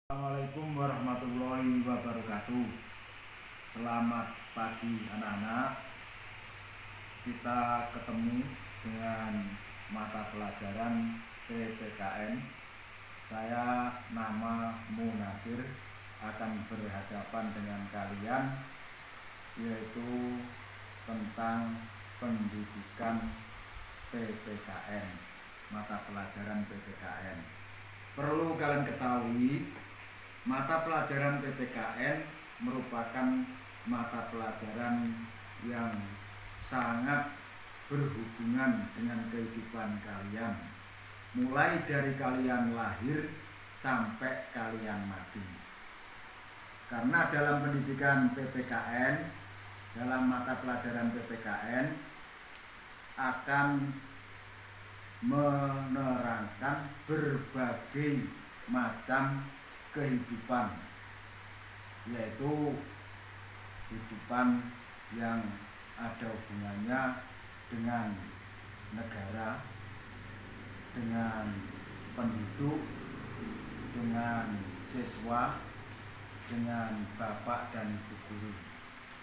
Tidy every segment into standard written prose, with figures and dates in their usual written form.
Assalamualaikum warahmatullahi wabarakatuh. Selamat pagi anak-anak. Kita ketemu dengan mata pelajaran PPKN. Saya nama Munasir akan berhadapan dengan kalian, yaitu tentang pendidikan PPKN, mata pelajaran PPKN. Perlu kalian ketahui, mata pelajaran PPKN merupakan mata pelajaran yang sangat berhubungan dengan kehidupan kalian, mulai dari kalian lahir sampai kalian mati. Karena dalam pendidikan PPKN, dalam mata pelajaran PPKN akan menerangkan berbagai macam kehidupan, yaitu kehidupan yang ada hubungannya dengan negara, dengan penduduk, dengan siswa, dengan bapak dan ibu guru.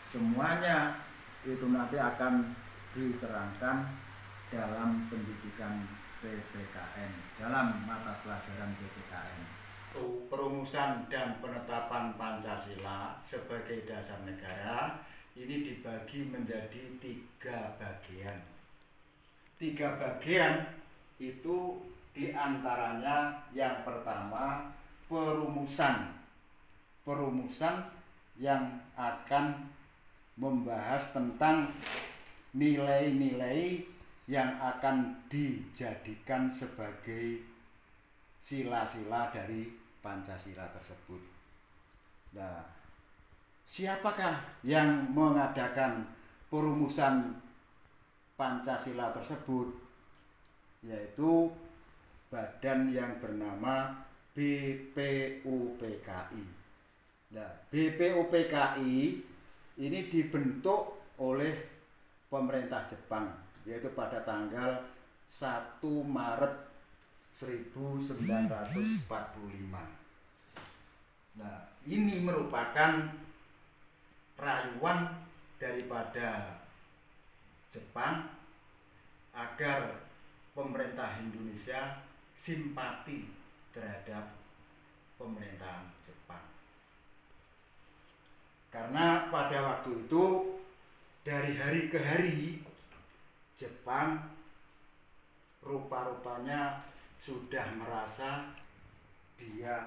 Semuanya itu nanti akan diterangkan dalam pendidikan PPKN, dalam mata pelajaran PPKN. Perumusan dan penetapan Pancasila sebagai dasar negara ini dibagi menjadi 3 bagian. 3 bagian itu diantaranya yang pertama perumusan yang akan membahas tentang nilai-nilai yang akan dijadikan sebagai sila-sila dari Pancasila tersebut. Nah, siapakah yang mengadakan perumusan Pancasila tersebut? Yaitu badan yang bernama BPUPKI. Nah, BPUPKI ini dibentuk oleh pemerintah Jepang, yaitu pada tanggal 1 Maret 1945. Nah, ini merupakan rayuan daripada Jepang agar pemerintah Indonesia simpati terhadap pemerintahan Jepang. Karena pada waktu itu dari hari ke hari Jepang rupa-rupanya sudah merasa dia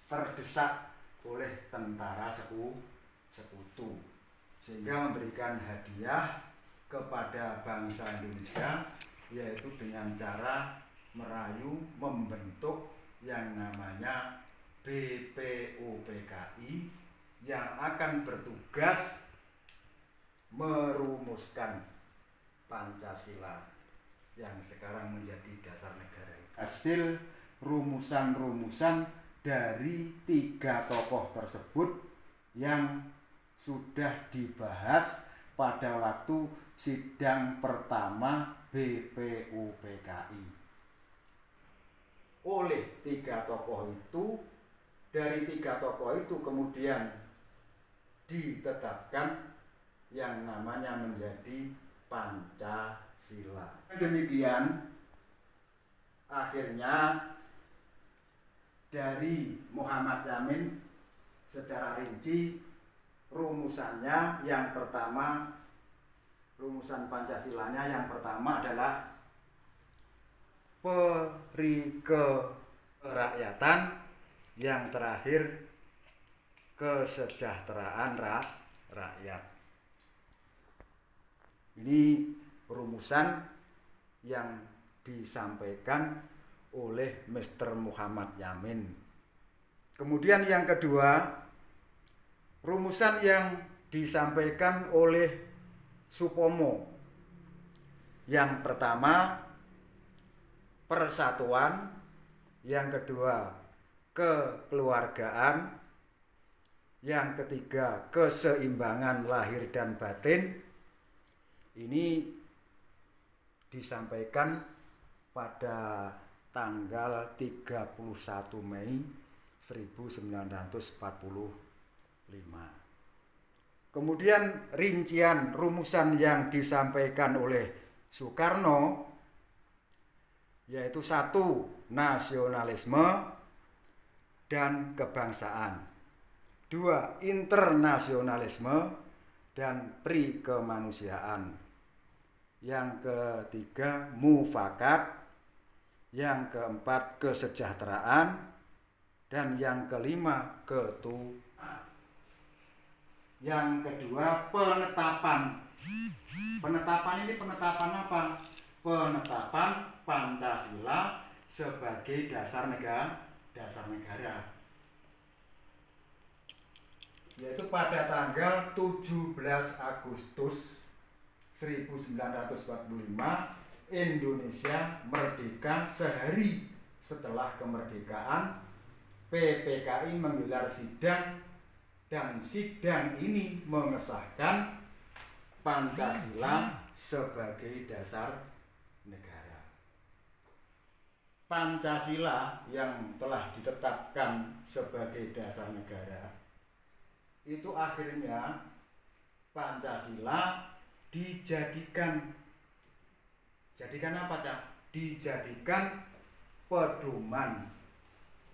terdesak oleh tentara sekutu, sehingga memberikan hadiah kepada bangsa Indonesia, yaitu dengan cara merayu membentuk yang namanya BPUPKI yang akan bertugas merumuskan Pancasila yang sekarang menjadi dasar negara. Hasil rumusan-rumusan dari 3 tokoh tersebut yang sudah dibahas pada waktu sidang pertama BPUPKI. Oleh 3 tokoh itu, dari 3 tokoh itu kemudian ditetapkan yang namanya menjadi Pancasila. Demikian akhirnya dari Muhammad Yamin secara rinci rumusannya yang pertama, rumusan Pancasilanya yang pertama adalah perikerakyatan, yang terakhir kesejahteraan rakyat. Ini rumusan yang disampaikan oleh Mr. Muhammad Yamin. Kemudian yang kedua, rumusan yang disampaikan oleh Supomo. Yang pertama, persatuan. Yang kedua, kekeluargaan. Yang ketiga, keseimbangan lahir dan batin. Ini disampaikan pada tanggal 31 Mei 1945. Kemudian rincian rumusan yang disampaikan oleh Soekarno yaitu 1. Nasionalisme dan kebangsaan, 2. Internasionalisme dan prikemanusiaan, yang ketiga mufakat, yang keempat kesejahteraan, dan yang kelima ketuhanan. Yang kedua penetapan. Penetapan ini penetapan apa? Penetapan Pancasila sebagai dasar negara, yaitu pada tanggal 17 Agustus 1945 Indonesia merdeka. Sehari setelah kemerdekaan, PPKI menggelar sidang, dan sidang ini mengesahkan Pancasila sebagai dasar negara. Pancasila yang telah ditetapkan sebagai dasar negara itu akhirnya Pancasila dijadikan apa, Cak? Dijadikan pedoman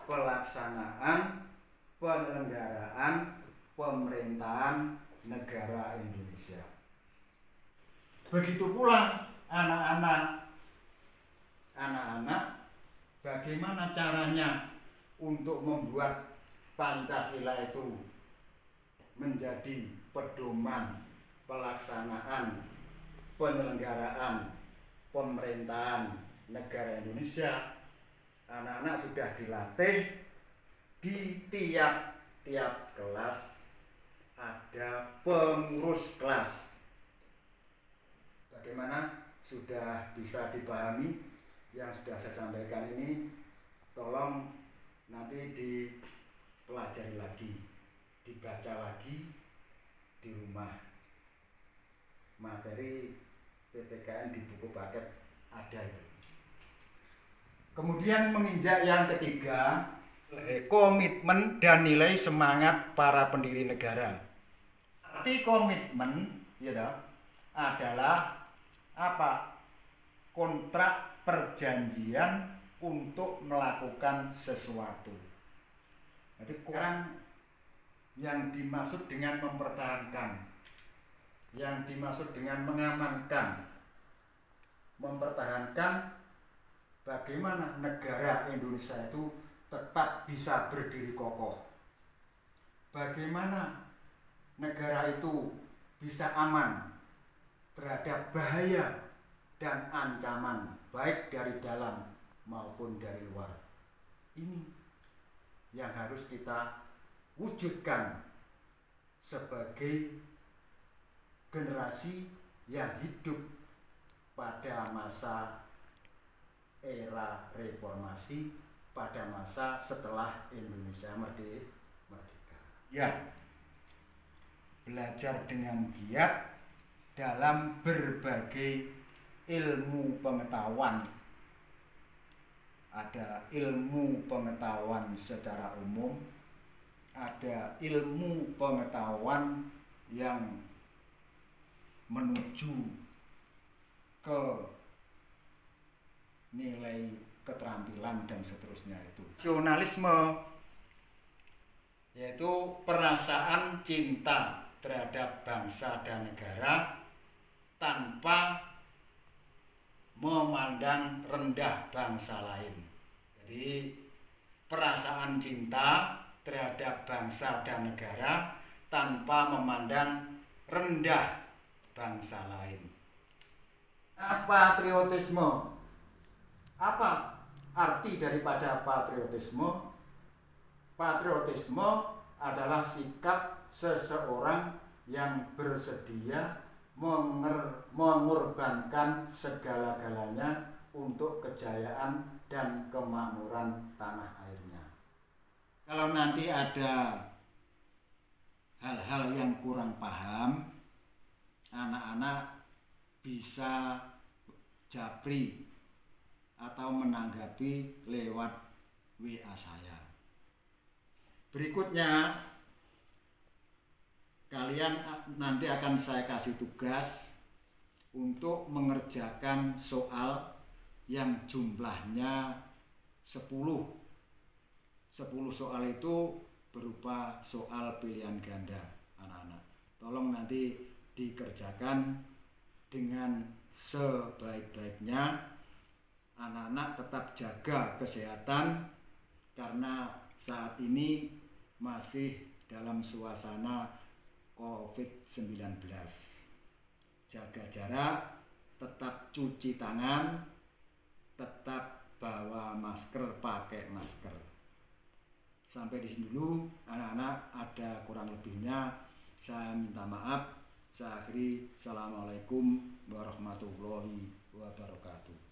pelaksanaan penyelenggaraan pemerintahan negara Indonesia. Begitu pula anak-anak, bagaimana caranya untuk membuat Pancasila itu menjadi pedoman pelaksanaan penyelenggaraan pemerintahan negara Indonesia. Anak-anak sudah dilatih, di tiap kelas ada pengurus kelas. Bagaimana? Sudah bisa dipahami yang sudah saya sampaikan ini? Tolong nanti dipelajari lagi, dibaca lagi di rumah. Materi PPKN di buku paket ada itu. Kemudian menginjak yang ketiga, komitmen dan nilai semangat para pendiri negara. Arti komitmen adalah apa? Kontrak perjanjian untuk melakukan sesuatu. Jadi orang yang dimaksud dengan mempertahankan, yang dimaksud dengan mengamankan, mempertahankan bagaimana negara Indonesia itu tetap bisa berdiri kokoh. Bagaimana negara itu bisa aman terhadap bahaya dan ancaman baik dari dalam maupun dari luar. Ini yang harus kita wujudkan sebagai generasi yang hidup pada masa era reformasi, pada masa setelah Indonesia merdeka. Ya, belajar dengan giat dalam berbagai ilmu pengetahuan. Ada ilmu pengetahuan secara umum, ada ilmu pengetahuan yang menuju ke nilai keterampilan dan seterusnya itu. Nasionalisme yaitu perasaan cinta terhadap bangsa dan negara tanpa memandang rendah bangsa lain. Jadi perasaan cinta terhadap bangsa dan negara tanpa memandang rendah bangsa lain. Patriotisme. Apa arti daripada patriotisme? Patriotisme adalah sikap seseorang yang bersedia mengorbankan segala-galanya untuk kejayaan dan kemakmuran tanah airnya. Kalau nanti ada hal-hal yang kurang paham, anak-anak bisa japri atau menanggapi lewat WA saya. Berikutnya kalian nanti akan saya kasih tugas untuk mengerjakan soal yang jumlahnya 10. 10 soal itu berupa soal pilihan ganda, anak-anak. Tolong nanti dikerjakan dengan sebaik-baiknya. Anak-anak tetap jaga kesehatan karena saat ini masih dalam suasana COVID-19. Jaga jarak, tetap cuci tangan, tetap bawa masker, pakai masker. Sampai di sini dulu anak-anak, ada kurang lebihnya saya minta maaf. Saya akhiri, assalamualaikum warahmatullahi wabarakatuh.